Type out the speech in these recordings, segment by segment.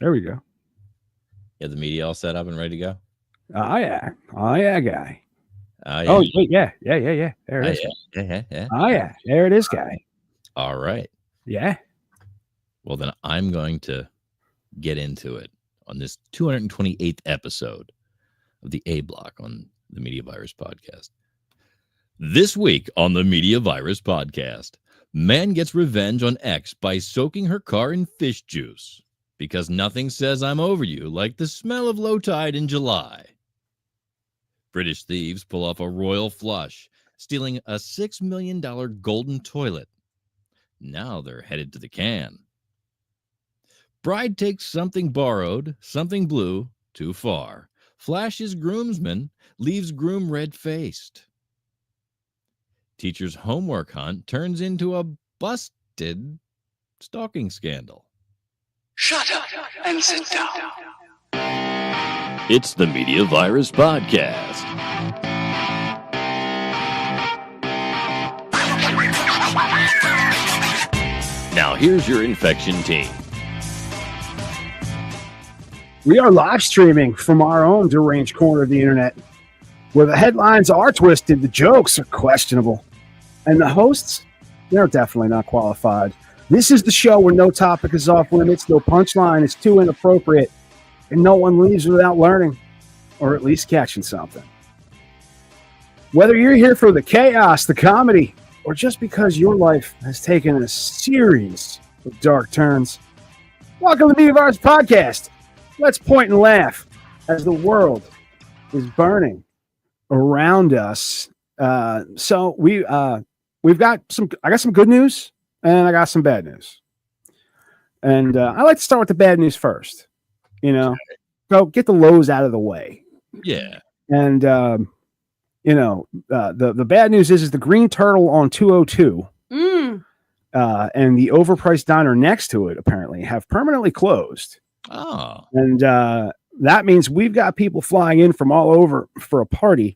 There we go. You have the media all set up and ready to go? Oh, yeah, guy. Yeah. Oh, wait, yeah. There it is. Yeah. Oh, yeah, there it is, guy. All right. Yeah. Well, then I'm going to get into it on this 228th episode of the A Block on the Media Virus Podcast. This week on the Media Virus Podcast, man gets revenge on ex by soaking her car in fish juice because nothing says I'm over you like the smell of low tide in July. British thieves pull off a royal flush, stealing a $6 million golden toilet. Now they're headed to the can. Bride takes something borrowed, something blue, too far. Flashes groomsmen, leaves groom red-faced. Teacher's homework hunt turns into a busted stalking scandal. Shut up and sit down. It's the Media Virus Podcast. Now here's your infection team. We are live streaming from our own deranged corner of the internet, where the headlines are twisted, the jokes are questionable, and the hosts, they're definitely not qualified. This is the show where no topic is off limits, no punchline is too inappropriate, and no one leaves without learning, or at least catching something. Whether you're here for the chaos, the comedy, or just because your life has taken a series of dark turns, welcome to the Media Virus Podcast. Let's point and laugh as the world is burning around us. So we've got I got some good news and I got some bad news. And I like to start with the bad news first. You know, go get the lows out of the way. Yeah. And the bad news is the Green Turtle on 202 and the overpriced diner next to it apparently have permanently closed. Oh. And that means we've got people flying in from all over for a party.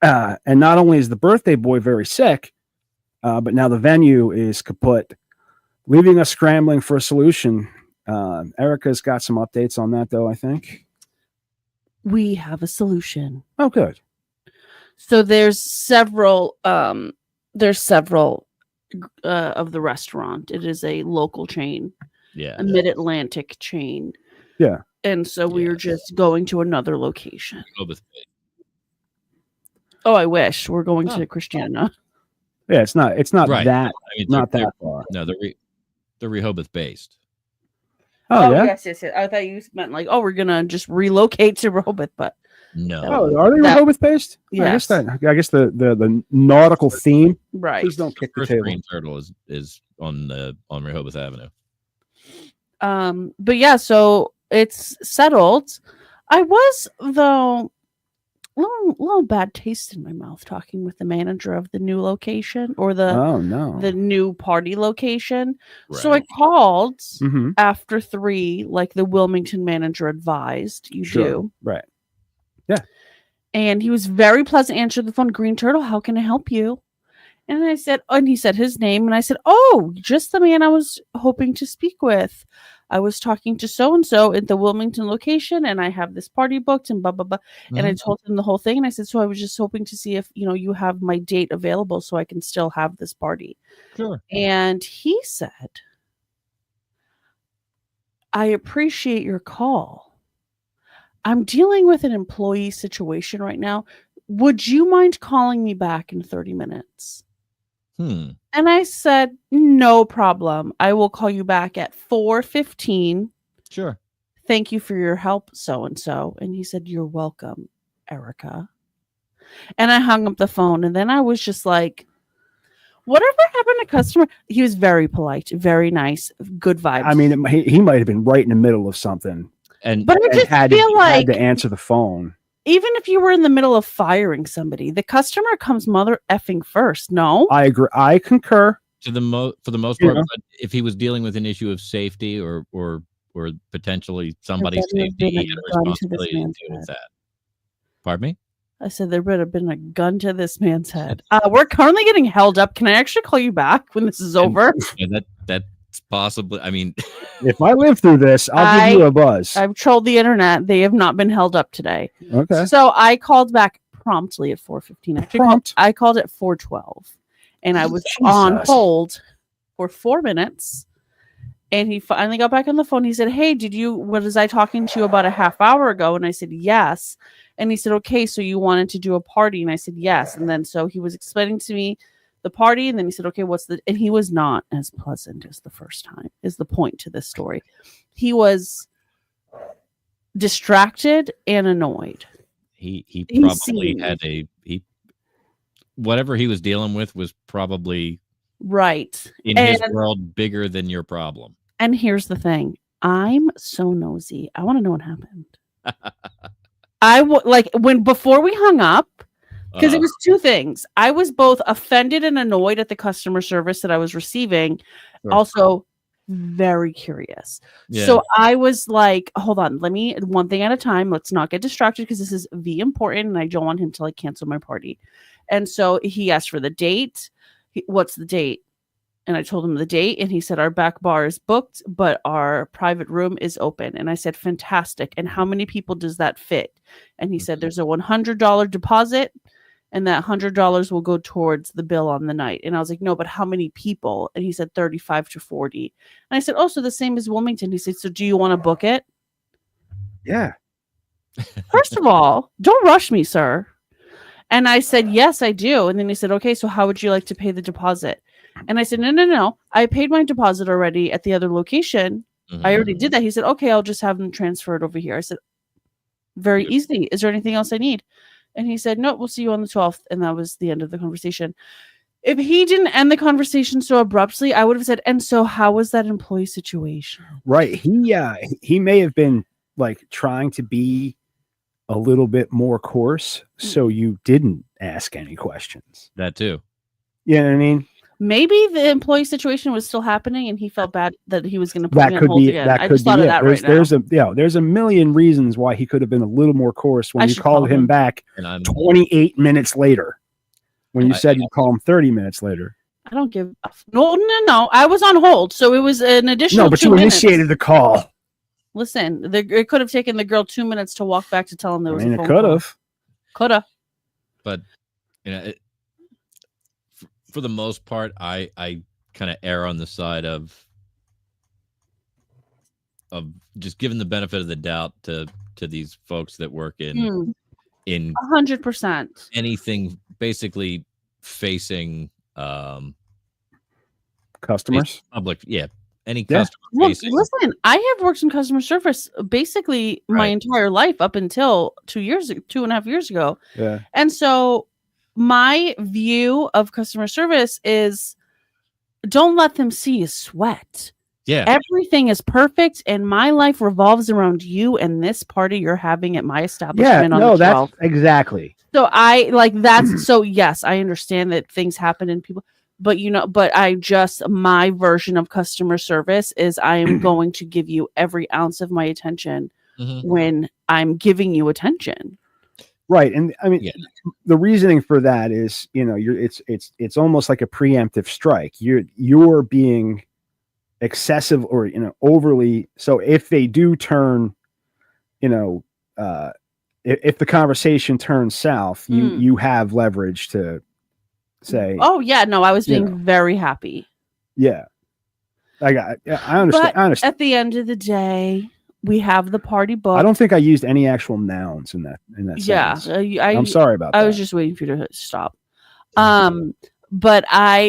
And not only is the birthday boy very sick, but now the venue is kaput, leaving us scrambling for a solution. Erica's got some updates on that, though, I think. We have a solution. Oh, good. So there's several of the restaurant. It is a local chain. Yeah. A mid-Atlantic chain. Yeah. And so we are just going to another location. Oh, I wish. We're going to Christiana. Yeah, it's not right. that, I mean, not that far. No, they're Rehoboth based. Oh, yeah? Yes. I thought you meant like, we're going to just relocate to Rehoboth, but No. Oh, are they Rehoboth based? Yes. I guess the nautical theme. Right. Please don't kick the First table. Green Turtle is on Rehoboth Avenue. But yeah, so it's settled. I was though little bad taste in my mouth talking with the manager of the new location or the new party location. Right. So I called Mm-hmm. after 3, like the Wilmington manager advised you do. Right. Yeah. And he was very pleasant, answered the phone. Green Turtle, how can I help you? And I said, and he said his name. And I said, just the man I was hoping to speak with. I was talking to so-and-so at the Wilmington location, and I have this party booked and blah, blah, blah. Mm-hmm. And I told him the whole thing. And I said, so I was just hoping to see if, you have my date available so I can still have this party. Sure. And he said, I appreciate your call. I'm dealing with an employee situation right now. Would you mind calling me back in 30 minutes? And I said, no problem. I will call you back at 4:15. Sure. Thank you for your help, so-and-so. And he said, you're welcome, Erica. And I hung up the phone. And then I was just like, whatever happened to customer? He was very polite, very nice, good vibes. I mean, he might have been right in the middle of something. But I just feel like had to answer the phone. Even if you were in the middle of firing somebody, the customer comes mother effing first. No, I agree. I concur. For the most part, but if he was dealing with an issue of safety or potentially somebody's safety, he had a responsibility to deal with that. Pardon me? I said there would have been a gun to this man's head. We're currently getting held up. Can I actually call you back when this is over? And that It's possibly. I mean, If I live through this, I'll give you a buzz. I've trolled the internet. They have not been held up today. Okay. So I called back promptly at 4:15. Actually, I called at 4:12, and I was on hold for 4 minutes. And he finally got back on the phone. He said, "Hey, was I talking to you about a half hour ago?" And I said, "Yes." And he said, "Okay, so you wanted to do a party?" And I said, "Yes." And then so he was explaining to me the party, and then he said, "Okay, and he was not as pleasant as the first time, is the point to this story. He was distracted and annoyed. He probably had whatever he was dealing with was probably right in his world bigger than your problem. And here's the thing. I'm so nosy. I want to know what happened. Before we hung up, because it was two things. I was both offended and annoyed at the customer service that I was receiving. Sure. Also very curious. Yeah. So I was like, hold on, one thing at a time. Let's not get distracted because this is important and I don't want him to cancel my party. And so he asked for the date. What's the date? And I told him the date, and he said, our back bar is booked, but our private room is open. And I said, fantastic. And how many people does that fit? And he said, there's a $100 deposit, and that $100 will go towards the bill on the night. And I was like, no, but how many people? And he said 35 to 40. And I said, oh, so the same as Wilmington. He said, so do you want to book it? Yeah. First of all, don't rush me, sir. And I said, yes, I do. And then he said, okay, so how would you like to pay the deposit? And I said, no. I paid my deposit already at the other location. Mm-hmm. I already did that. He said, okay, I'll just have them transferred over here. I said, very easy. Is there anything else I need? And he said, no, we'll see you on the 12th. And that was the end of the conversation. If he didn't end the conversation so abruptly, I would have said, and so how was that employee situation? Right. He may have been trying to be a little bit more coarse, so you didn't ask any questions. That too. You know what I mean? Maybe the employee situation was still happening, and he felt bad that he was going to put me on hold again. I just thought of that right now. There's a million reasons why he could have been a little more coarse when you called him back 28 minutes later. When you said you'd call him 30 minutes later. I don't give a no. I was on hold, so it was an additional. No, but 2 you minutes. Initiated the call. Listen, it could have taken the girl 2 minutes to walk back to tell him there was. It could have. But for the most part, I kind of err on the side of just giving the benefit of the doubt to these folks that work in 100% anything basically facing customers, public, any customer. Listen, I have worked in customer service basically my entire life up until 2.5 years ago. Yeah, and so my view of customer service is don't let them see you sweat. Yeah. Everything is perfect, and my life revolves around you and this party you're having at my establishment on the 12th. That's exactly. So so yes, I understand that things happen and people, but my version of customer service is I am going to give you every ounce of my attention when I'm giving you attention. Right. And I mean, the reasoning for that is, it's almost like a preemptive strike. You're being excessive or, overly. So if they do turn, if the conversation turns south, you have leverage to say, oh yeah, no, I was being very happy. Yeah. I understand. But I understand. At the end of the day, we have the party book. I don't think I used any actual nouns in that. Yeah, I'm sorry about that. I was just waiting for you to stop. But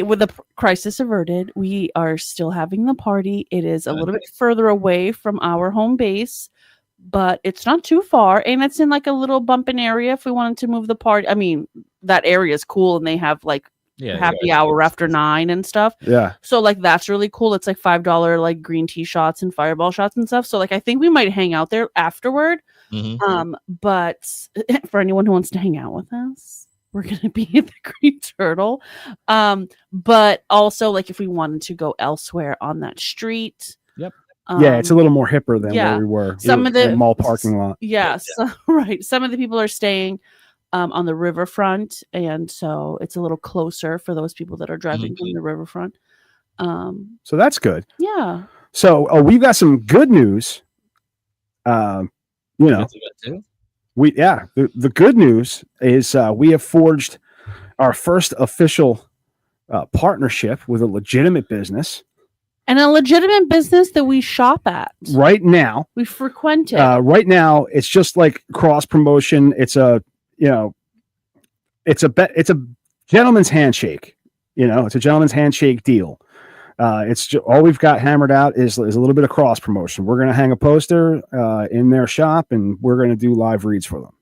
with the crisis averted, we are still having the party. It is a little bit further away from our home base, but it's not too far, and it's in a little bumping area. If we wanted to move the party, I mean, that area is cool, and they have happy hour after 9 and stuff. Yeah. So that's really cool. It's $5 green tea shots and fireball shots and stuff. So I think we might hang out there afterward. Mm-hmm. But for anyone who wants to hang out with us, we're gonna be at the Green Turtle. But also if we wanted to go elsewhere on that street. Yep. It's a little more hipper than where we were. Some of the mall parking lot. Yes. Yeah. Right. Some of the people are staying on the riverfront, and so it's a little closer for those people that are driving from the riverfront. So that's good. Yeah. So we've got some good news. You know, the good news is we have forged our first official partnership with a legitimate business. And a legitimate business that we shop at. Right now. We frequent it. Right now, it's just like cross promotion. It's a, you know, it's a gentleman's handshake. You know, it's a gentleman's handshake deal. It's all we've got hammered out is a little bit of cross promotion. We're going to hang a poster in their shop, and we're going to do live reads for them.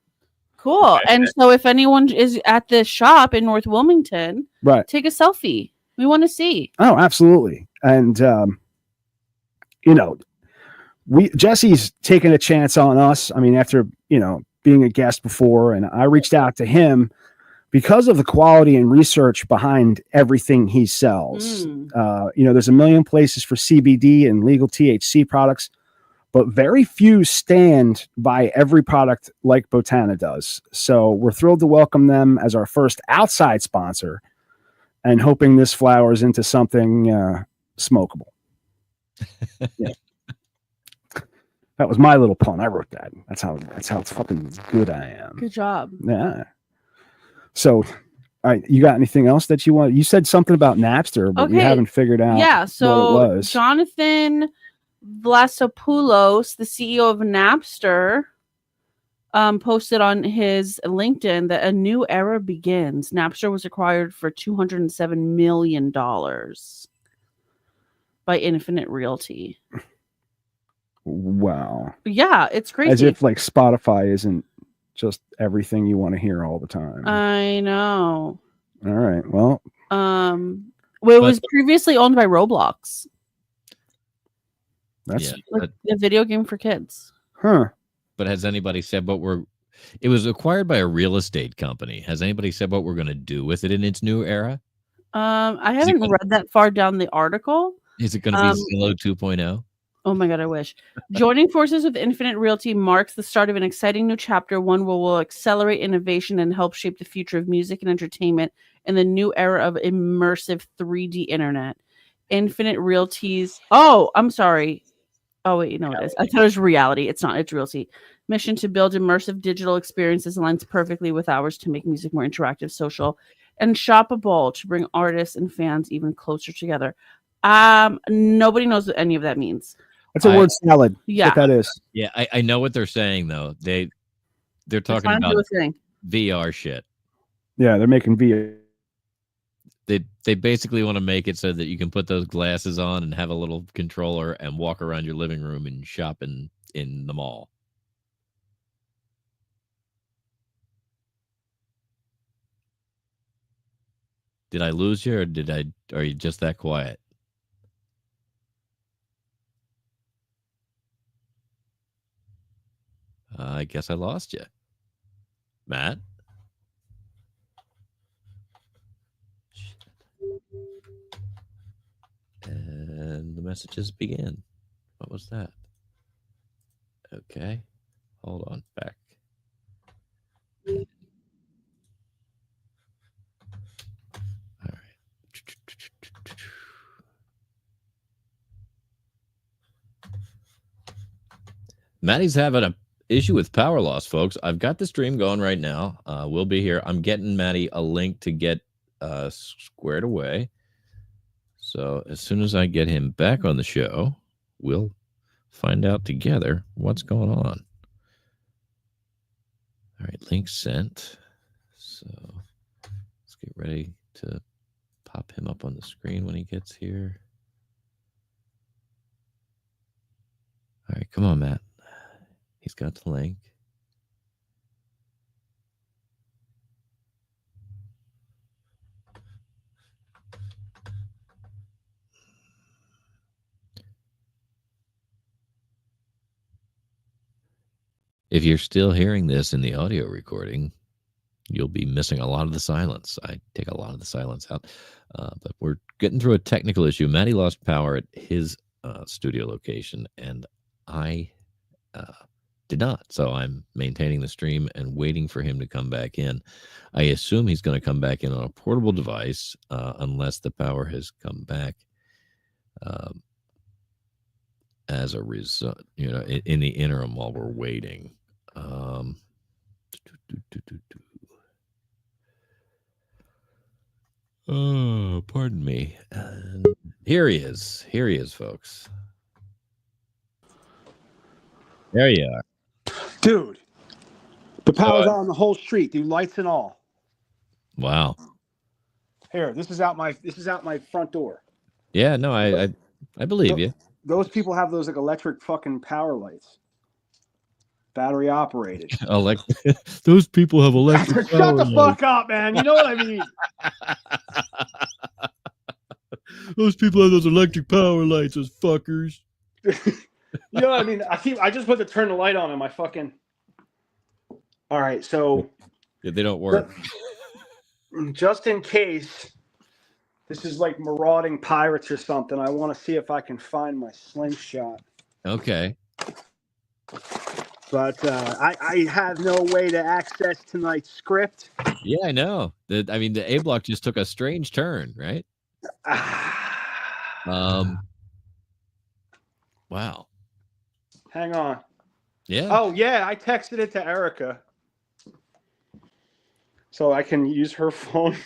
Cool. And so if anyone is at this shop in North Wilmington, right, take a selfie. We want to see. Oh, absolutely. And, you know, Jesse's taken a chance on us. I mean, after, you know, being a guest before, and I reached out to him because of the quality and research behind everything he sells. You know, there's a million places for CBD and legal THC products, but very few stand by every product like Botana does. So we're thrilled to welcome them as our first outside sponsor and hoping this flowers into something smokable. Yeah. That was my little pun. I wrote that. That's how fucking good I am. Good job. Yeah. So, all right, you got anything else that you want? You said something about Napster, but we haven't figured out so what it was. Jonathan Vlasopoulos, the CEO of Napster, posted on his LinkedIn that a new era begins. Napster was acquired for $207 million by Infinite Realty. Wow. Yeah, it's crazy. As if like Spotify isn't just everything you want to hear all the time. I know. All right. Well, it was previously owned by Roblox. That's like a video game for kids. Huh. But has anybody said it was acquired by a real estate company. Has anybody said what we're going to do with it in its new era? I haven't read that far down the article. Is it going to be Zillow 2.0? Oh my God, I wish. Joining forces with Infinite Realty marks the start of an exciting new chapter, one where we'll accelerate innovation and help shape the future of music and entertainment in the new era of immersive 3D internet. Infinite Realty's... Oh, I'm sorry. Oh, wait, no, it is. I thought it was reality. It's not. It's Realty. Mission to build immersive digital experiences aligns perfectly with ours to make music more interactive, social, and shoppable to bring artists and fans even closer together. Nobody knows what any of that means. That's a word salad. Yeah, what that is. Yeah, I know what they're saying though. They're talking about VR shit. Yeah, they're making VR. They basically want to make it so that you can put those glasses on and have a little controller and walk around your living room and shop in the mall. Did I lose you, or are you just that quiet? I guess I lost you. Matt? And the messages begin. What was that? Okay. Hold on. Back. All right. Matty's having an issue with power loss, folks. I've got the stream going right now. We'll be here. I'm getting Matty a link to get squared away. So as soon as I get him back on the show, we'll find out together what's going on. All right, link sent. So let's get ready to pop him up on the screen when he gets here. All right, come on, Matt. He's got the link. If you're still hearing this in the audio recording, you'll be missing a lot of the silence. I take a lot of the silence out. But we're getting through a technical issue. Matty lost power at his studio location, and I did not. So I'm maintaining the stream and waiting for him to come back in. I assume he's going to come back in on a portable device unless the power has come back. as a result, in the interim while we're waiting. Oh, pardon me. Here he is. Here he is, folks. There you are. Dude, the power's on the whole street, dude, lights and all. Wow. Here, this is out my front door. Yeah, no, I believe you. Those people have those like electric fucking power lights. Battery operated. Those people have electric power. Shut the fuck up, man. You know what I mean? Those people have those electric power lights, those fuckers. You know what I mean? I just put to turn the light on in my fucking. All right, so Yeah, they don't work. Just in case this is like marauding pirates or something, I want to see if I can find my slingshot. Okay. But I have no way to access tonight's script. Yeah, I know. The A block just took a strange turn, right? Wow. Hang on. Yeah. Oh, yeah, I texted it to Erica. So I can use her phone.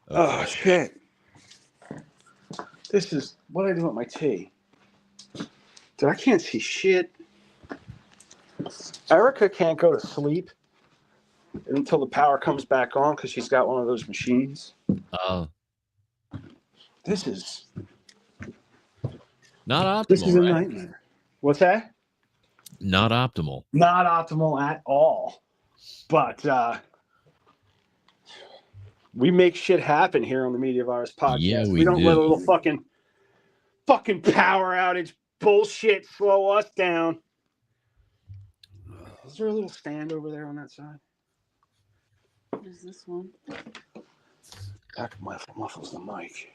Oh, shit. This is what I do with my tea. Dude, I can't see shit. Erica can't go to sleep until the power comes back on because she's got one of those machines. Oh. This is not optimal. This is a nightmare. What's that? Not optimal. Not optimal at all. But we make shit happen here on the Media Virus podcast. Yeah, we don't let a little fucking power outage bullshit slow us down. Is there a little stand over there on that side? What is this one? That muffles the mic.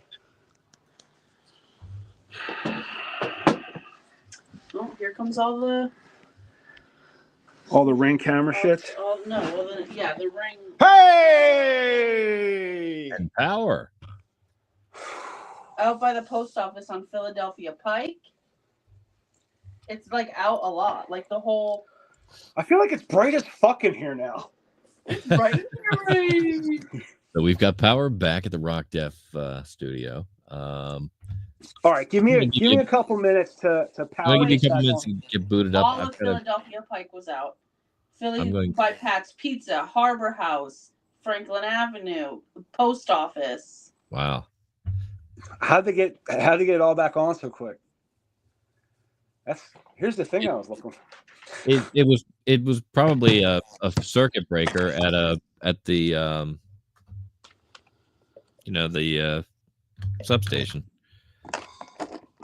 Oh, here comes all the Ring camera shits? The ring. Hey! And power. Out by the post office on Philadelphia Pike. It's like out a lot. Like the whole. I feel like it's bright as fuck in here now. It's bright in here. So we've got power back at the Rockdef studio. All right, give me a couple minutes to power. Give me a couple minutes to get booted up. All of Philadelphia Pike was out. Philly by Pat's Pizza, Harbor House, Franklin Avenue, the post office. Wow. How'd they get it all back on so quick? Here's the thing I was looking for. It was probably a circuit breaker at the substation.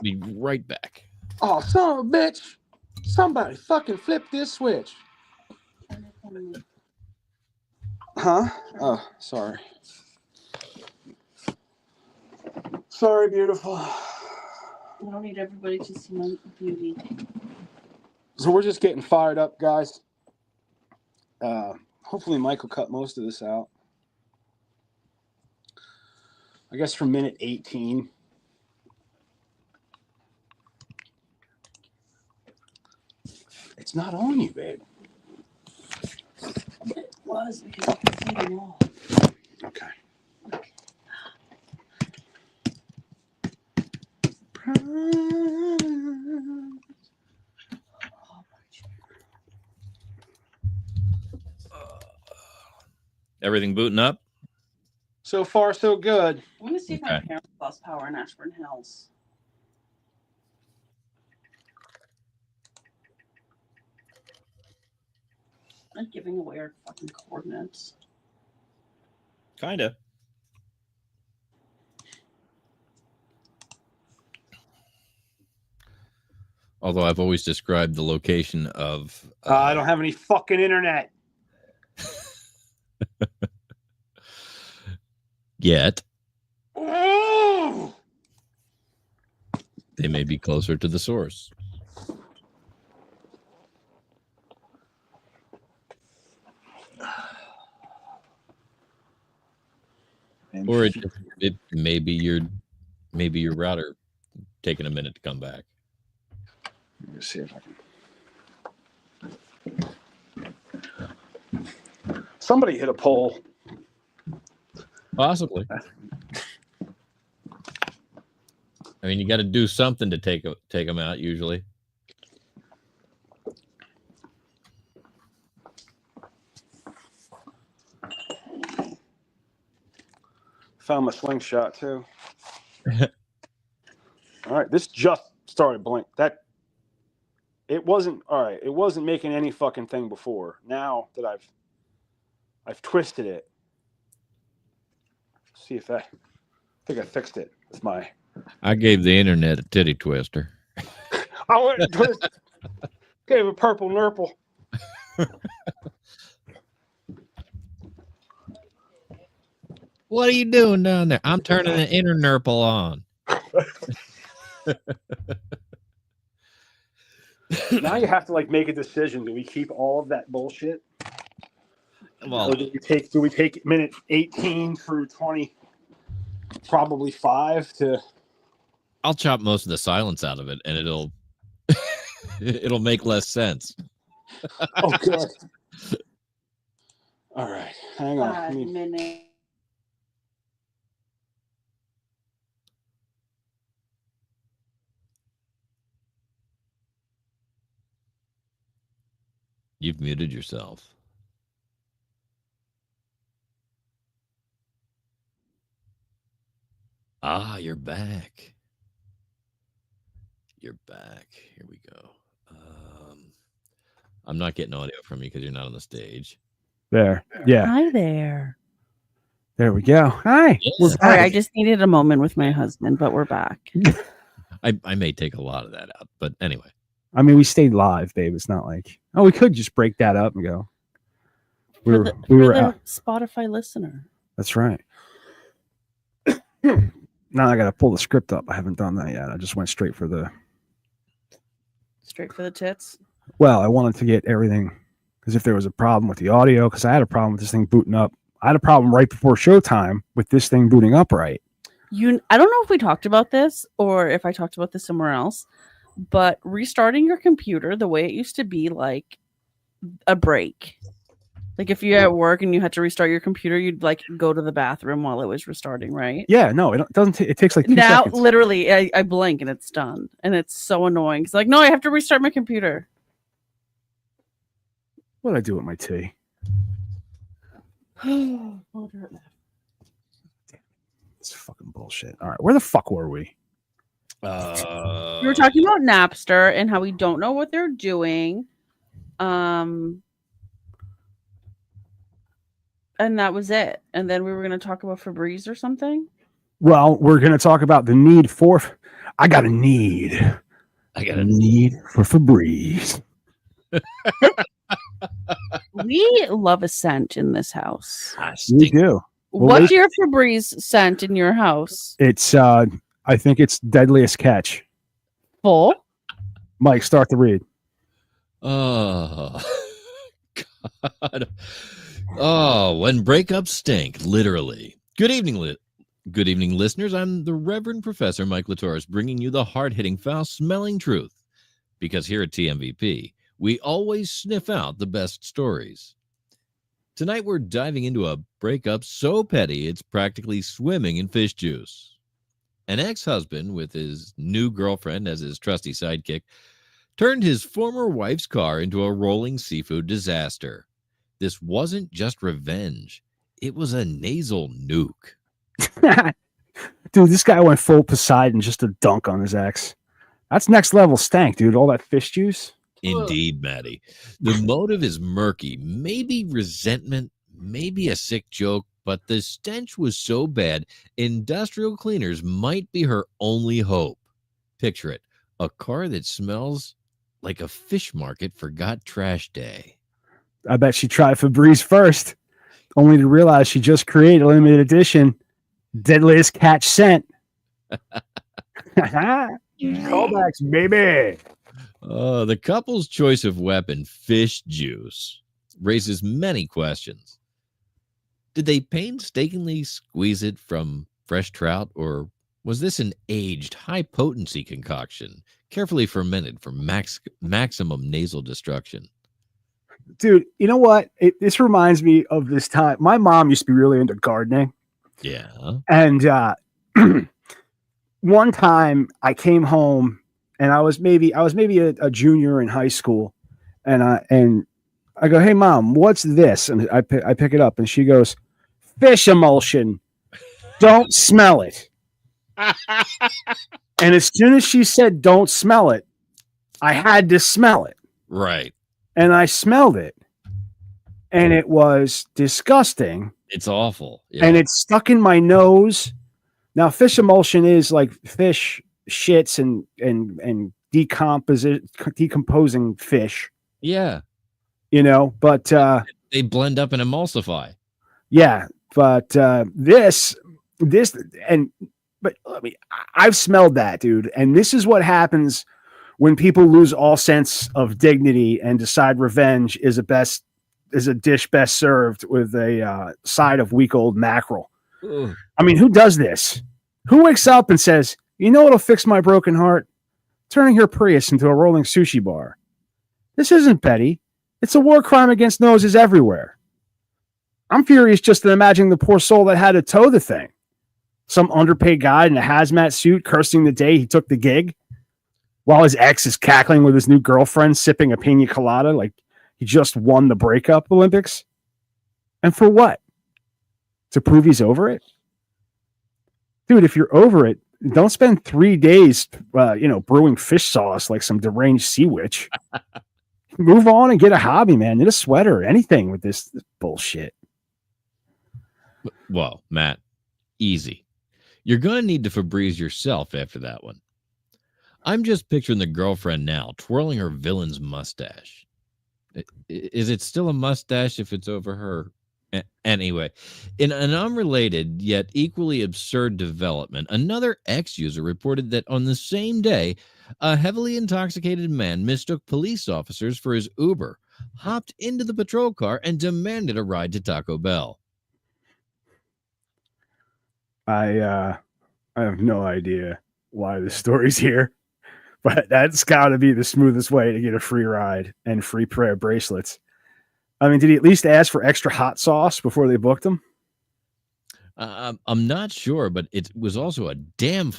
Be right back. Oh, son of a bitch! Somebody fucking flip this switch. Huh? Oh, sorry. Sorry, beautiful. I don't need everybody to see my beauty. So we're just getting fired up, guys. Hopefully Mike will cut most of this out. I guess from minute 18. It's not on you, babe. It was because I could see them all. Okay. Everything booting up? So far, so good. I'm going to see if my parents lost power in Ashburn Hills. I'm giving away our fucking coordinates. Kinda. Although I've always described the location of... I don't have any fucking internet. Yet. Oh! They may be closer to the source. They Or it maybe your router taking a minute to come back. Let me see if I can. Somebody hit a pole. Possibly. I mean, you got to do something to take them out usually. Found my slingshot too. All right, this just started blink. It wasn't all right. It wasn't making any fucking thing before. Now that I've twisted it. See if I think I fixed it with my. I gave the internet a titty twister. I went and twisted. Gave a purple nurple. What are you doing down there? I'm turning the inner nurple on. Now you have to like make a decision. Do we keep all of that bullshit? Well, Or do we take minute 18 through 20? Probably 5 to. I'll chop most of the silence out of it, and it'll make less sense. Oh, good. All right, hang on. 5 minutes. You've muted yourself. Ah, you're back. You're back. Here we go. I'm not getting audio from you because you're not on the stage. There. Yeah. Hi there. There we go. Hi. Yeah. Sorry, I just needed a moment with my husband, but we're back. I may take a lot of that out, but anyway. I mean, we stayed live, babe. It's not like, oh, we could just break that up and go. We were the out. Spotify listener. That's right. Now I got to pull the script up. I haven't done that yet. I just went straight for the tits. Well, I wanted to get everything because if there was a problem with the audio, because I had a problem with this thing booting up. I had a problem right before showtime with this thing booting up right. I don't know if we talked about this or if I talked about this somewhere else, but restarting your computer the way it used to be like a break. Like if you're at work and you had to restart your computer, you'd like go to the bathroom while it was restarting, right? Yeah, no, it doesn't. It takes like 2 now, seconds. literally, I blink and it's done, and it's so annoying. It's like, no, I have to restart my computer. What did I do with my tea? It's fucking bullshit. All right, where the fuck were we? We were talking about Napster and how we don't know what they're doing. And that was it. And then we were going to talk about Febreze or something. Well, we're going to talk about the need for. I got a need for Febreze. We love a scent in this house. We do. What's your Febreze scent in your house? It's I think it's Deadliest Catch. Full. Mike, start the read. Oh God. Oh, when breakups stink, literally. Good evening, listeners. I'm the Reverend Professor Mike Litoris, bringing you the hard-hitting, foul-smelling truth. Because here at TMVP, we always sniff out the best stories. Tonight, we're diving into a breakup so petty it's practically swimming in fish juice. An ex-husband with his new girlfriend as his trusty sidekick turned his former wife's car into a rolling seafood disaster. This wasn't just revenge. It was a nasal nuke. Dude, this guy went full Poseidon just to dunk on his ex. That's next level stank, dude. All that fish juice. Indeed, Matty. The motive is murky. Maybe resentment, maybe a sick joke, but the stench was so bad, industrial cleaners might be her only hope. Picture it. A car that smells like a fish market forgot trash day. I bet she tried Febreze first, only to realize she just created a limited edition Deadliest Catch scent. Callbacks, baby. The couple's choice of weapon, fish juice, raises many questions. Did they painstakingly squeeze it from fresh trout, or was this an aged, high-potency concoction, carefully fermented for maximum nasal destruction? Dude, you know what? This reminds me of this time. My mom used to be really into gardening. Yeah. And one time I came home and I was maybe a junior in high school, and I go, "Hey mom, what's this?" And I pick it up and she goes, "Fish emulsion. Don't smell it." And as soon as she said don't smell it, I had to smell it. Right. And I smelled it. And it was disgusting. It's awful. Yeah. And it stuck in my nose. Now, fish emulsion is like fish shits and decomposing fish. Yeah. You know, but they blend up and emulsify. Yeah, but I've smelled that, dude, and this is what happens when people lose all sense of dignity and decide revenge is a dish best served with a side of week old mackerel. Ugh. I mean, who does this? Who wakes up and says, "You know what'll fix my broken heart? Turning her Prius into a rolling sushi bar." This isn't petty. It's a war crime against noses everywhere. I'm furious just to imagine the poor soul that had to tow the thing. Some underpaid guy in a hazmat suit cursing the day he took the gig while his ex is cackling with his new girlfriend sipping a pina colada like he just won the breakup Olympics. And for what? To prove he's over it? Dude, if you're over it, don't spend 3 days brewing fish sauce like some deranged sea witch. Move on and get a hobby, man. Knit a sweater, anything with this bullshit. Well, Matt, easy. You're going to need to Febreze yourself after that one. I'm just picturing the girlfriend now twirling her villain's mustache. Is it still a mustache if it's over her? Anyway, in an unrelated yet equally absurd development, another ex-user reported that on the same day, a heavily intoxicated man mistook police officers for his Uber, hopped into the patrol car, and demanded a ride to Taco Bell. I have no idea why this story's here, but that's got to be the smoothest way to get a free ride and free prayer bracelets. I mean, did he at least ask for extra hot sauce before they booked him? I'm not sure, but it was also a damn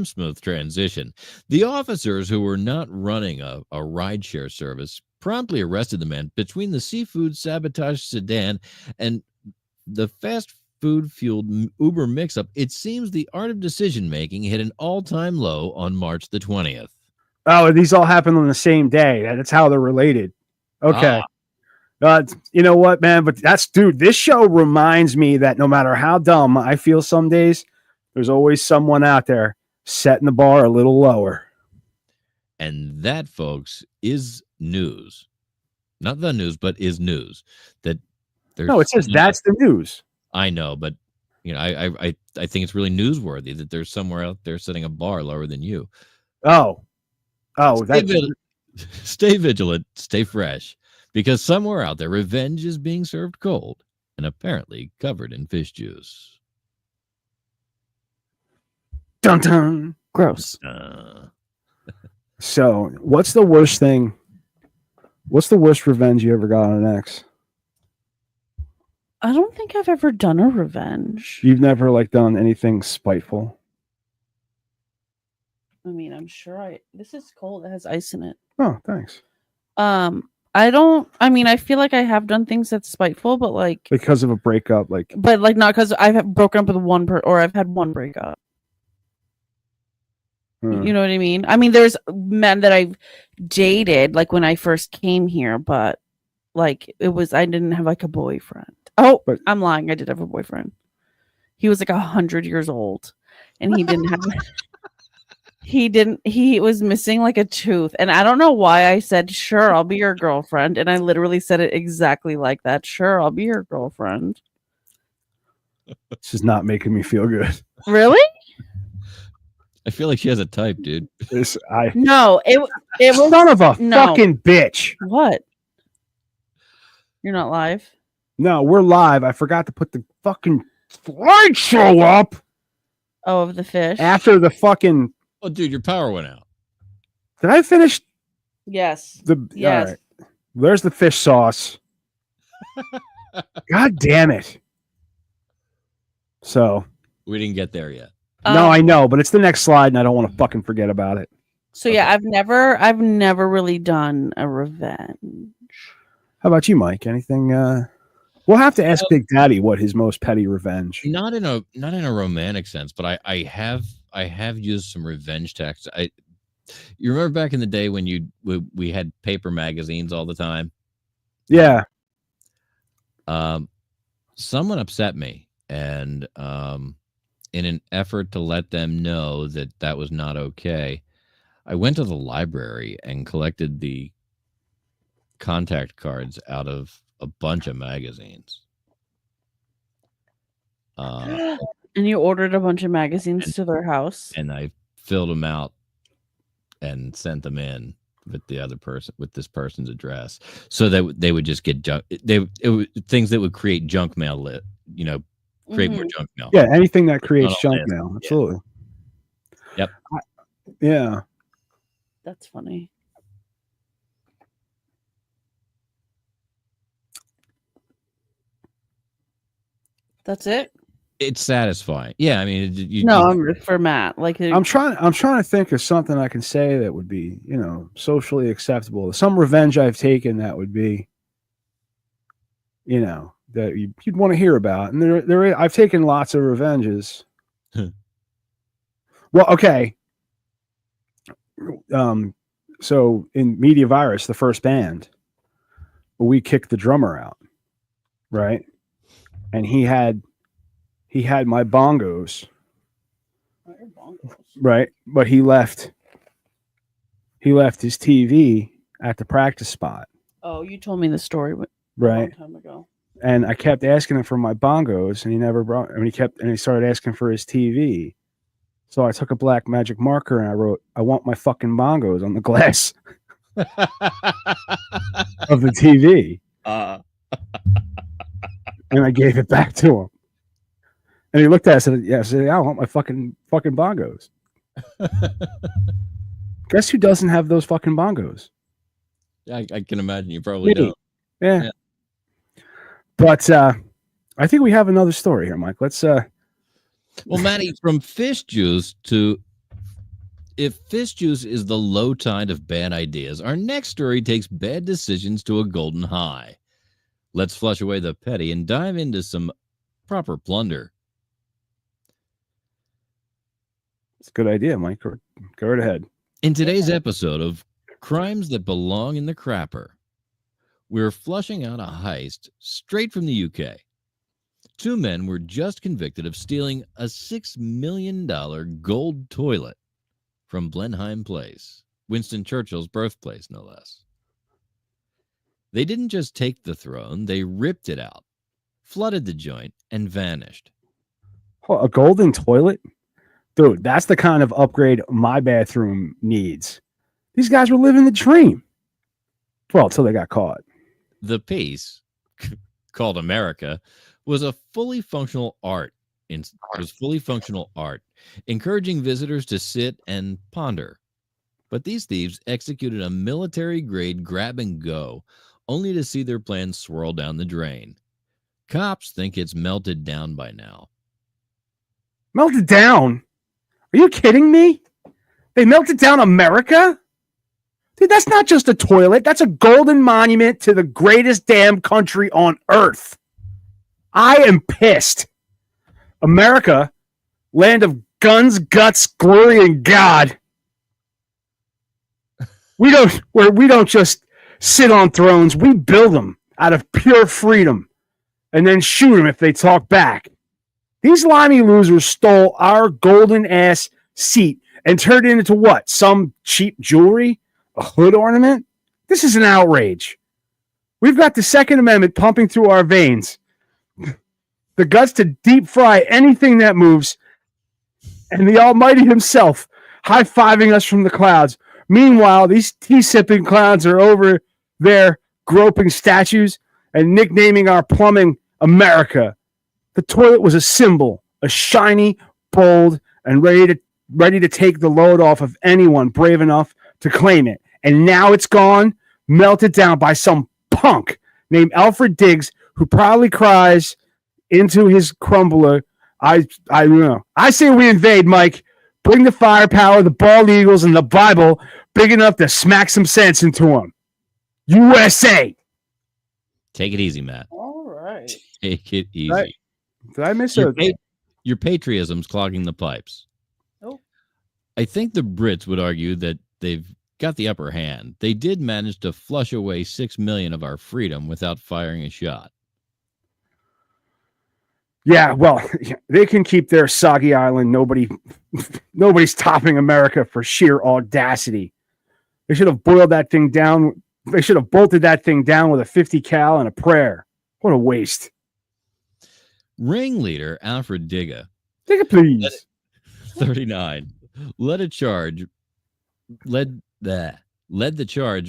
smooth transition. The officers, who were not running a rideshare service, promptly arrested the man between the seafood sabotage sedan and the fast food-fueled Uber mix-up. It seems the art of decision-making hit an all-time low on March the 20th. Oh, these all happened on the same day. That's how they're related. Okay. You know what, man? But dude, this show reminds me that no matter how dumb I feel some days, there's always someone out there setting the bar a little lower. And that, folks, is news. Not the news, but is news. No, it says that's the news. I know, but I think it's really newsworthy that there's somewhere out there setting a bar lower than you. Stay vigilant, stay fresh, because somewhere out there, revenge is being served cold and apparently covered in fish juice. Dun dun. Gross. So, what's the worst thing? What's the worst revenge you ever got on an ex? I don't think I've ever done a revenge. You've never done anything spiteful? I mean, I'm sure this is cold. It has ice in it. Oh, thanks. I feel like I have done things that's spiteful, but because of a breakup, but not because I've broken up with or I've had one breakup. You know what I mean? I mean, there's men that I've dated when I first came here, but I didn't have a boyfriend. Oh, but I'm lying. I did have a boyfriend. He was 100 years old, and he didn't have. He was missing a tooth, and I don't know why I said, "Sure, I'll be your girlfriend," and I literally said it exactly like that. Sure, I'll be your girlfriend. This is not making me feel good. Really? I feel like she has a type, dude. No, it was son of a fucking bitch. What? You're not live? No, we're live. I forgot to put the fucking slideshow up Oh, of the fish. after the fucking. Oh, dude, your power went out. Did I finish Yes. the? Yes. All right. There's the fish sauce. God damn it. So. We didn't get there yet. No, I know, but it's the next slide, and I don't want to fucking forget about it. So yeah, I've never really done a revenge. How about you, Mike? Anything? We'll have to ask Big Daddy what his most petty revenge. Not in a romantic sense, but I have used some revenge tactics. You remember back in the day when we had paper magazines all the time? Yeah. Someone upset me, and in an effort to let them know that was not okay, I went to the library and collected the contact cards out of a bunch of magazines. And you ordered a bunch of magazines to their house. And I filled them out and sent them in with the other person, with this person's address, so that they would just get junk. Things that would create junk mail, create more junk mail. Yeah, anything that creates junk mail. Absolutely. Yep. Yeah. That's funny. That's it. It's satisfying. Yeah, I mean, I'm for Matt. Like I'm trying to think of something I can say that would be, socially acceptable. Some revenge I've taken that would be, that you'd want to hear about. And I've taken lots of revenges. Well, okay. So in Media Virus, the first band, we kicked the drummer out, right? And he had my bongos, right? But he left his TV at the practice spot. Oh, you told me the story, right? A long time ago. And I kept asking him for my bongos, and he never brought. I mean, he started asking for his TV. So I took a black magic marker and I wrote, "I want my fucking bongos" on the glass of the TV. And I gave it back to him. And he looked at us and said, "Yeah, I said, I want my fucking bongos." Guess who doesn't have those fucking bongos? I can imagine you probably don't. Yeah. But I think we have another story here, Mike. Let's Well, Matty, from fish juice to if fish juice is the low tide of bad ideas, our next story takes bad decisions to a golden high. Let's flush away the petty and dive into some proper plunder. It's a good idea, Mike. Go right ahead. In today's episode of Crimes That Belong in the Crapper, we're flushing out a heist straight from the UK. Two men were just convicted of stealing a $6 million gold toilet from Blenheim Place, Winston Churchill's birthplace, no less. They didn't just take the throne, they ripped it out, flooded the joint, and vanished. Oh, a golden toilet? Dude, that's the kind of upgrade my bathroom needs. These guys were living the dream. Well, until they got caught. The piece, called America, was a fully functional art. Encouraging visitors to sit and ponder. But these thieves executed a military-grade grab-and-go, only to see their plans swirl down the drain. Cops think it's melted down by now. Melted down? Are you kidding me? They melted down America? Dude, that's not just a toilet. That's a golden monument to the greatest damn country on earth. I am pissed. America, land of guns, guts, glory, and God. We don't just sit on thrones. We build them out of pure freedom and then shoot them if they talk back. These limey losers stole our golden ass seat and turned it into what? Some cheap jewelry? A hood ornament? This is an outrage. We've got the Second Amendment pumping through our veins. The guts to deep fry anything that moves, and the Almighty himself high-fiving us from the clouds. Meanwhile, these tea-sipping clowns are over there groping statues and nicknaming our plumbing America. The toilet was a symbol, a shiny, bold, and ready to take the load off of anyone brave enough to claim it. And now it's gone, melted down by some punk named Alfred Diggs, who probably cries into his crumbler. I don't know. I say we invade, Mike. Bring the firepower, the bald eagles, and the Bible big enough to smack some sense into them. USA. Take it easy, Matt. All right. Take it easy. Right. Did I miss Your patriotism's clogging the pipes. Oh. I think the Brits would argue that they've got the upper hand. They did manage to flush away 6 million of our freedom without firing a shot. Yeah, well, they can keep their soggy island. Nobody's topping America for sheer audacity. They should have boiled that thing down. They should have bolted that thing down with a 50 cal and a prayer. What a waste. Ringleader Alfred Digga, Please. 39, led the charge,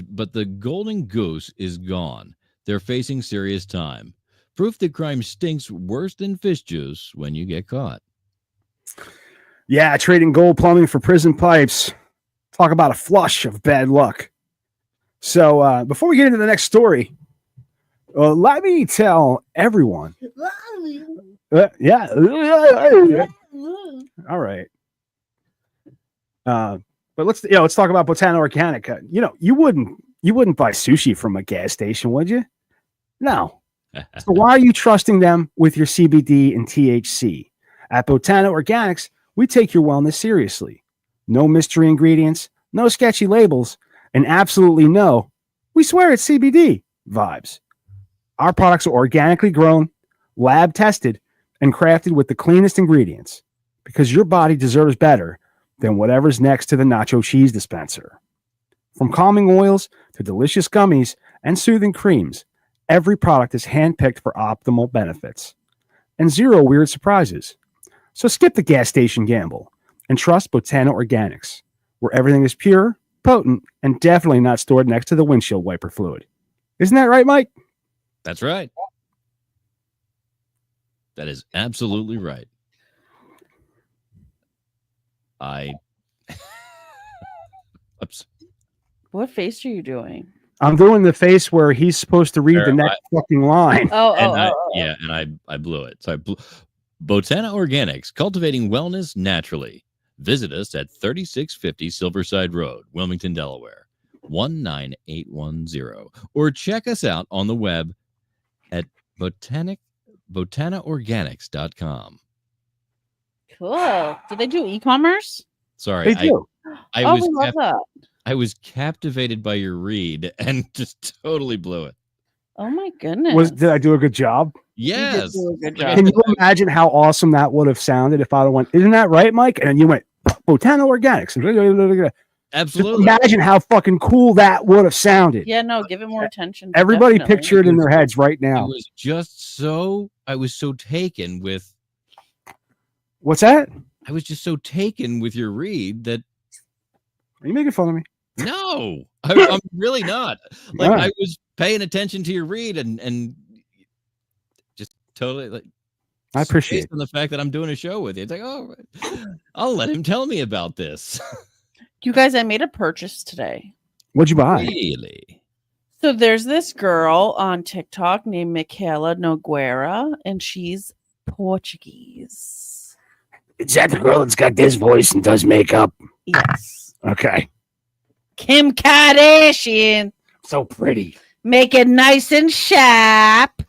but the golden goose is gone. They're facing serious time. Proof that crime stinks worse than fish juice when you get caught. Yeah, trading gold plumbing for prison pipes. Talk about a flush of bad luck. So before we get into the next story, let me tell everyone. Yeah. All right. But let's talk about Botana Organica. You wouldn't buy sushi from a gas station, would you? No. So why are you trusting them with your CBD and THC? At Botana Organics, we take your wellness seriously. No mystery ingredients, no sketchy labels, and absolutely no, we swear it's CBD vibes. Our products are organically grown, lab tested, and crafted with the cleanest ingredients because your body deserves better than whatever's next to the nacho cheese dispenser. From calming oils to delicious gummies and soothing creams, every product is handpicked for optimal benefits and zero weird surprises. So skip the gas station gamble and trust Botana Organics, where everything is pure, potent, and definitely not stored next to the windshield wiper fluid. Isn't that right, Mike? That's right. That is absolutely right. What face are you doing? I'm doing the face where he's supposed to read the next fucking line. Yeah, and I blew it. So Botana Organics, cultivating wellness naturally. Visit us at 3650 Silverside Road, Wilmington, Delaware, 19810. Or check us out on the web at botanaorganics.com. Cool. Do they do e-commerce? Sorry, They do. I love that. I was captivated by your read and just totally blew it. Oh my goodness. Did I do a good job? Yes. You did do a good job. Can you imagine how awesome that would have sounded if I went, isn't that right, Mike? And then you went, Botana Organics. Absolutely. Just imagine how fucking cool that would have sounded. Yeah, no, give it more attention. Everybody Definitely. picture it in their heads right now. I was so taken with. What's that? I was just so taken with your read that. Are you making fun of me? No, I'm really not. Like Right. I was paying attention to your read and just totally like. I appreciate based on the fact that I'm doing a show with you. It's like, oh, I'll let him tell me about this. You guys, I made a purchase today. What'd you buy? Really? So there's this girl on TikTok named Michaela Nogueira, and she's Portuguese. Is that the girl that's got this voice and does makeup? Yes. Okay. Kim Kardashian. So pretty. Make it nice and sharp.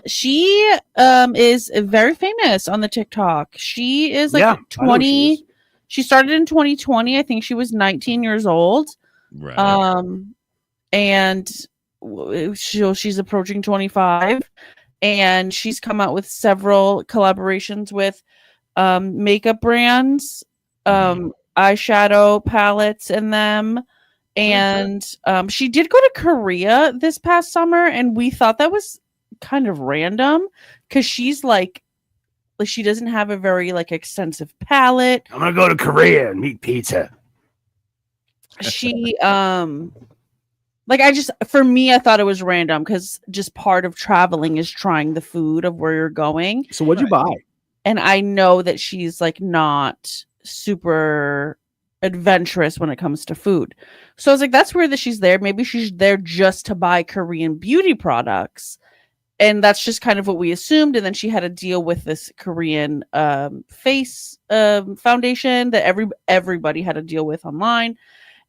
She is very famous on the TikTok. She is like Yeah, I know 20. she She started in 2020. I think she was 19 years old. Right. And she's approaching 25, and she's come out with several collaborations with makeup brands, eyeshadow palettes in them. And she did go to Korea this past summer, and we thought that was kind of random because she's like she doesn't have a very like extensive palette. I'm gonna go to Korea and eat pizza. She Like for me, I thought it was random because just part of traveling is trying the food of where you're going. So what'd you buy? And I know that she's like not super adventurous when it comes to food. So I was like, that's weird that she's there. Maybe she's there just to buy Korean beauty products. And that's just kind of what we assumed. And then she had a deal with this Korean face foundation that everybody had to deal with online.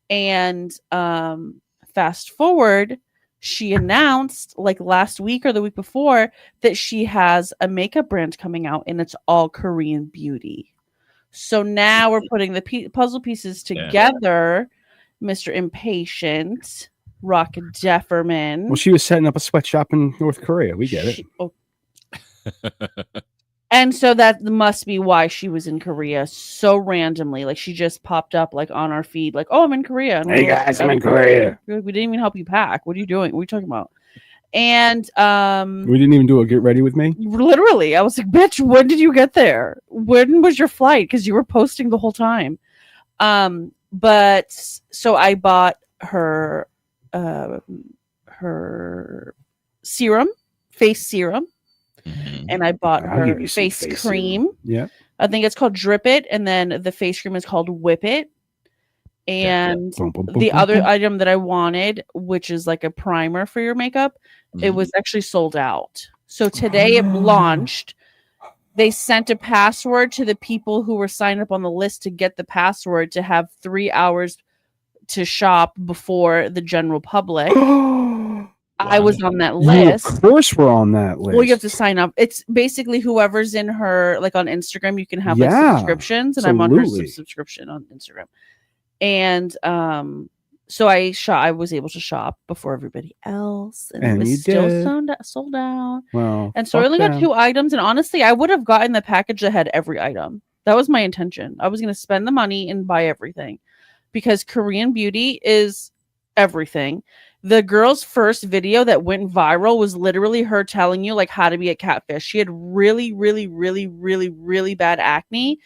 And fast forward, she announced like last week or the week before that she has a makeup brand coming out and it's all Korean beauty. So now we're putting the puzzle pieces together. Mr. Impatient, Rockdefferman. Well, she was setting up a sweatshop in North Korea. We get it. And so that must be why she was in Korea so randomly. Like she just popped up like on our feed, like, "Oh, I'm in Korea." And hey guys, I'm in Korea. We didn't even help you pack. What are you doing? What are you talking about? And we didn't even do a get ready with me. Literally, I was like, "Bitch, when did you get there? When was your flight?" Because you were posting the whole time. But so I bought her serum, face serum. And I bought her face cream. Yeah. I think it's called Drip It. And then the face cream is called Whip It. And the other item that I wanted, which is like a primer for your makeup, it was actually sold out. So today it launched. They sent a password to the people who were signed up on the list to get the password to have 3 hours to shop before the general public. I was on that list. Of course, we're on that list. Well, you have to sign up. It's basically whoever's in her, like on Instagram, you can have like subscriptions, and I'm on her subscription on Instagram. And so I was able to shop before everybody else, and it was still sold out. Wow. And so I only got 2 items, and honestly, I would have gotten the package that had every item. That was my intention. I was going to spend the money and buy everything because Korean beauty is everything. The girl's first video that went viral was literally her telling you like how to be a catfish. She had really, really, really, really, really bad acne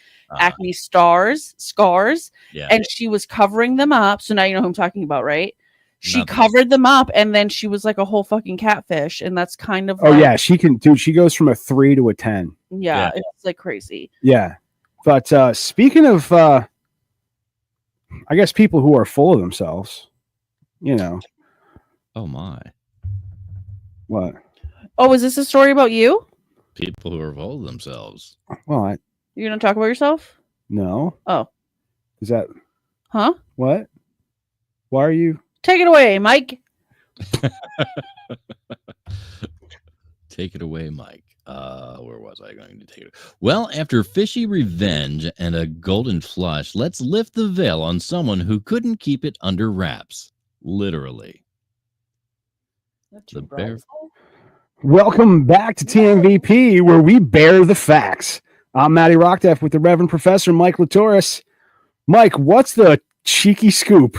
scars, and she was covering them up. So now you know who I'm talking about, right? She covered them up, and then she was like a whole fucking catfish, and that's kind of yeah, she can, dude. She goes from a 3 to a 10. Yeah, it's like crazy. Yeah, but speaking of, I guess people who are full of themselves, you know. Oh my. What? Oh, is this a story about you? People who are full of themselves. Well, you're gonna talk about yourself? No. Oh. Is that? Huh? What? Why are you? Take it away, Mike. Take it away, Mike. Where was I going to take it? Well, after fishy revenge and a golden flush, let's lift the veil on someone who couldn't keep it under wraps. Literally. Welcome back to TMVP, where we bear the facts. I'm Matty Rockdef with the Reverend Professor Mike Litoris. Mike, what's the cheeky scoop?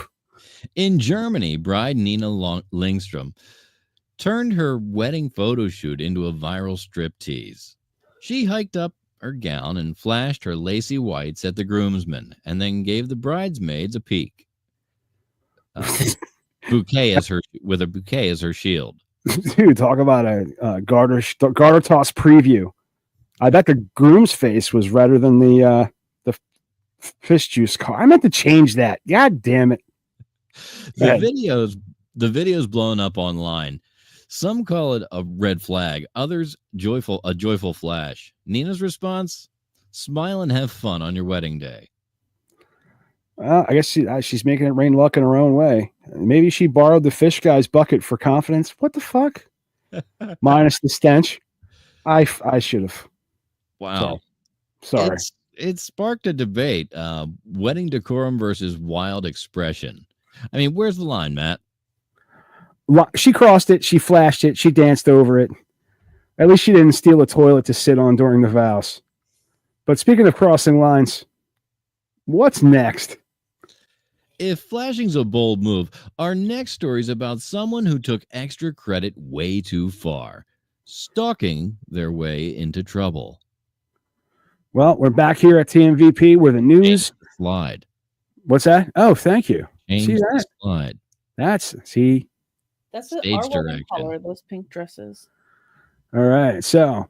In Germany, bride Nina Lindstrom turned her wedding photo shoot into a viral striptease. She hiked up her gown and flashed her lacy whites at the groomsmen, and then gave the bridesmaids a peek. Bouquet as her shield. Dude, talk about a garter toss preview. I bet the groom's face was redder than the fish juice car. I meant to change that. God damn it. The video's blown up online. Some call it a red flag, others a joyful flash. Nina's response: smile and have fun on your wedding day. I guess she's making it rain luck in her own way. Maybe she borrowed the fish guy's bucket for confidence. What the fuck? Minus the stench. I should have. Wow. Sorry. It sparked a debate. Wedding decorum versus wild expression. I mean, where's the line, Matt? She crossed it. She flashed it. She danced over it. At least she didn't steal a toilet to sit on during the vows. But speaking of crossing lines, what's next? If flashing's a bold move, our next story is about someone who took extra credit way too far, stalking their way into trouble. Well, we're back here at TMVP where the news slide. What's that? Oh, thank you. See that slide. That's Stage our wedding direction. color, those pink dresses. All right, so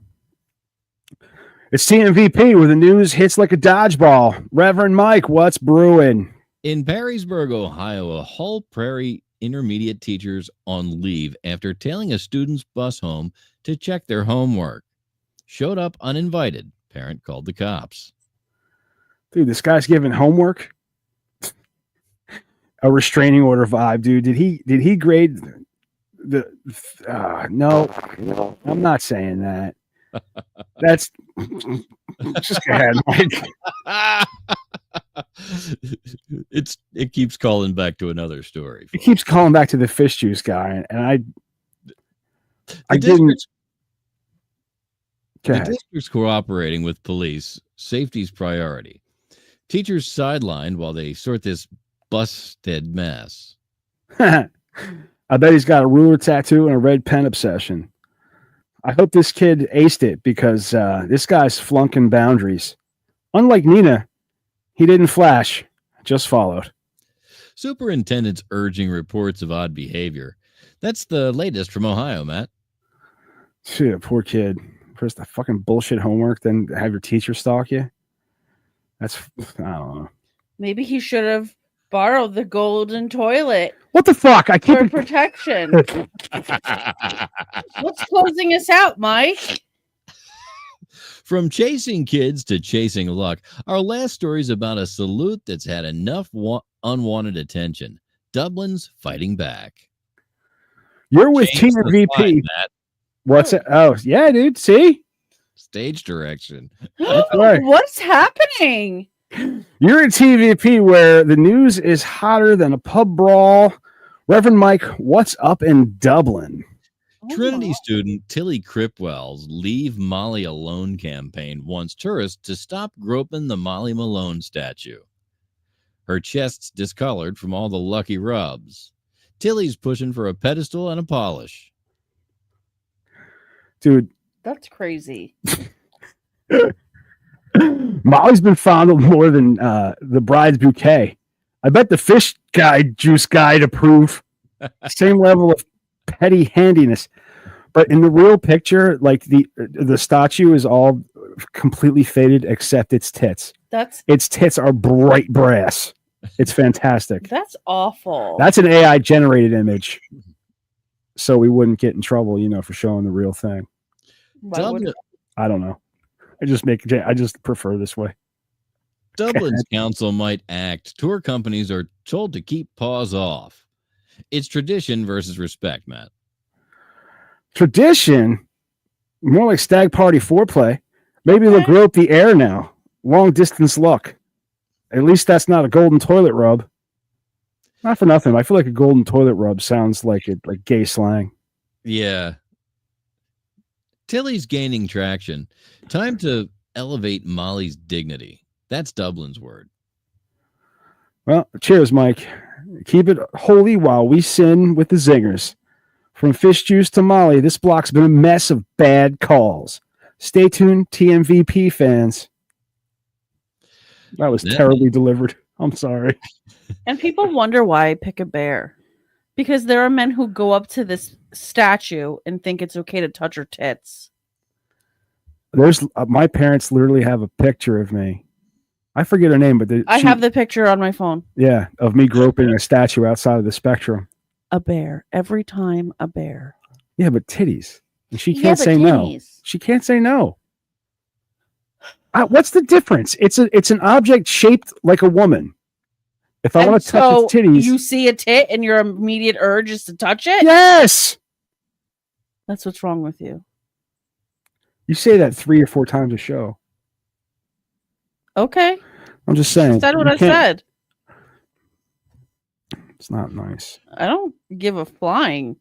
it's TMVP where the news hits like a dodgeball. Reverend Mike, what's brewing? In Perrysburg, Ohio, a Hull Prairie intermediate teachers on leave after tailing a student's bus home to check their homework. Showed up uninvited. Parent called the cops. Dude, this guy's giving homework. A restraining order vibe, dude. Did he grade the no, I'm not saying that. That's just go ahead, Mike. It keeps calling back to another story. It keeps calling back to the fish juice guy, and I didn't. The district's cooperating with police. Safety's priority. Teachers sidelined while they sort this busted mess. I bet he's got a ruler tattoo and a red pen obsession. I hope this kid aced it because this guy's flunking boundaries. Unlike Nina, he didn't flash, just followed. Superintendent's urging reports of odd behavior. That's the latest from Ohio, Matt. Shit, poor kid. First the fucking bullshit homework, then have your teacher stalk you. That's, I don't know. Maybe he should have borrowed the golden toilet What the fuck? I for can't. protection. What's closing us out, Mike? From chasing kids to chasing luck, our last story is about a salute that's had enough unwanted attention. Dublin's fighting back. You're with Change the TMVP. slide, Matt. What's it? Oh, yeah, dude. See? Stage direction. That's right. What's happening? You're at TVP where the news is hotter than a pub brawl. Reverend Mike, what's up in Dublin? Trinity student Tilly Cripwell's Leave Molly Alone campaign wants tourists to stop groping the Molly Malone statue. Her chest's discolored from all the lucky rubs. Tilly's pushing for a pedestal and a polish. Dude, That's crazy. Molly's been fondled more than the bride's bouquet. I bet the fish guy, juice guy, to prove same level of petty handiness. But in the real picture, like the statue is all completely faded except its tits. Its tits are bright brass. It's fantastic. That's awful. That's an AI generated image. So we wouldn't get in trouble, for showing the real thing. I don't know. I just prefer this way. Dublin's council might act. Tour companies are told to keep paws off. It's tradition versus respect, Matt. Tradition? More like stag party foreplay. Maybe they'll grope the air now. Long distance luck. At least that's not a golden toilet rub. Not for nothing. I feel like a golden toilet rub sounds like gay slang. Yeah. Tilly's gaining traction. Time to elevate Molly's dignity. That's Dublin's word. Well, cheers, Mike. Keep it holy while we sin with the zingers. From fish juice to Molly, this block's been a mess of bad calls. Stay tuned, TMVP fans. That was terribly delivered. I'm sorry. And people wonder why I pick a bear. Because there are men who go up to this statue and think it's okay to touch her tits. There's my parents literally have a picture of me. I forget her name, but I have the picture on my phone. Yeah, of me groping a statue outside of the spectrum. A bear. Every time a bear. Yeah, but titties. And she can't say no. She can't say no. What's the difference? It's an object shaped like a woman. If I want to touch its titties, you see a tit and your immediate urge is to touch it? Yes. That's what's wrong with you. You say that 3 or 4 times a show. Okay. I'm just saying. I said what I said. It's not nice. I don't give a flying.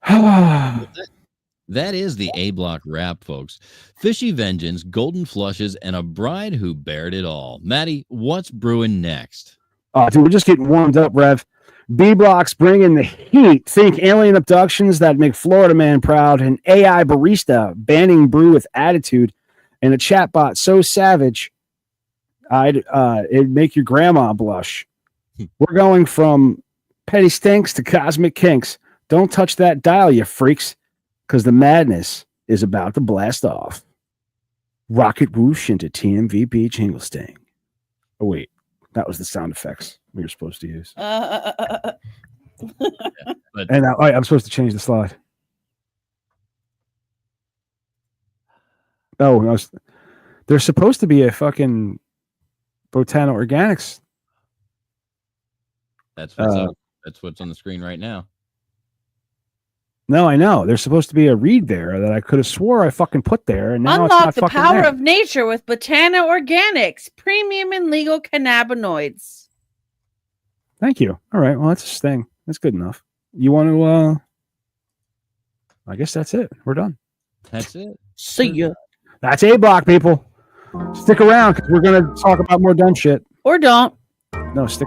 That is the A Block wrap, folks. Fishy vengeance, golden flushes, and a bride who bared it all. Matty, what's brewing next? Dude, we're just getting warmed up, Rev. B Block's bringing the heat. Think alien abductions that make Florida man proud, an AI barista banning brew with attitude, and a chatbot so savage it'd make your grandma blush. We're going from Petty stinks to cosmic kinks. Don't touch that dial, you freaks, because the madness is about to blast off. Rocket whoosh into TMVP jingle sting. Oh, wait. That was the sound effects we were supposed to use. But And now, I'm supposed to change the slide. Oh, there's supposed to be a fucking Botano Organics. that's what's up. That's what's on the screen right now. No, I know. There's supposed to be a read there that I could have swore I fucking put there, and now it's Unlock not the fucking power there. of nature with Botano Organics, premium and legal cannabinoids. Thank you. All right. Well, that's a sting. That's good enough. You want to? I guess that's it. We're done. That's it. See ya. That's A Block, people. Stick around because we're gonna talk about more dumb shit. Or don't. No, stick.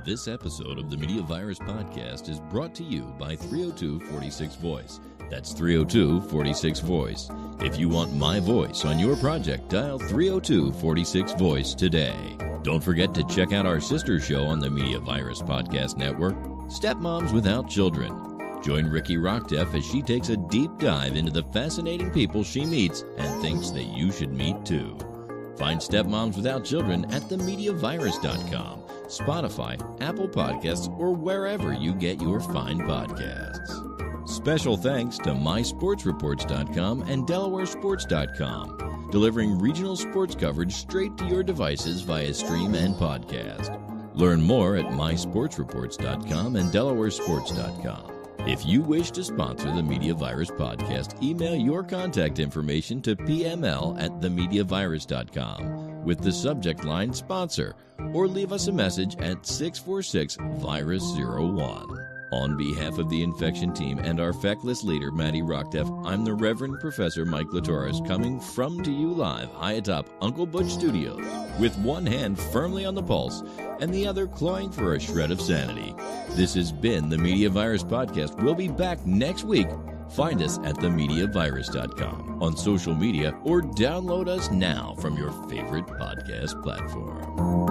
This episode of the Media Virus Podcast is brought to you by 302-46 Voice. That's 302-46 Voice. If you want my voice on your project, dial 302-46 Voice today. Don't forget to check out our sister show on the Media Virus Podcast Network, Stepmoms Without Children. Join Ricky Rockdef as she takes a deep dive into the fascinating people she meets and thinks that you should meet too. Find Stepmoms Without Children at themediavirus.com, Spotify, Apple Podcasts, or wherever you get your fine podcasts. Special thanks to mysportsreports.com and delawaresports.com, delivering regional sports coverage straight to your devices via stream and podcast. Learn more at mysportsreports.com and delawaresports.com. If you wish to sponsor the Media Virus Podcast, email your contact information to pml@themediavirus.com with the subject line sponsor, or leave us a message at 646-VIRUS01. On behalf of the infection team and our feckless leader, Matty Rockdef, I'm the Reverend Professor Mike Litoris, coming from to you live high atop Uncle Butch Studios, with one hand firmly on the pulse and the other clawing for a shred of sanity. This has been the Media Virus Podcast. We'll be back next week. Find us at themediavirus.com, on social media, or download us now from your favorite podcast platform.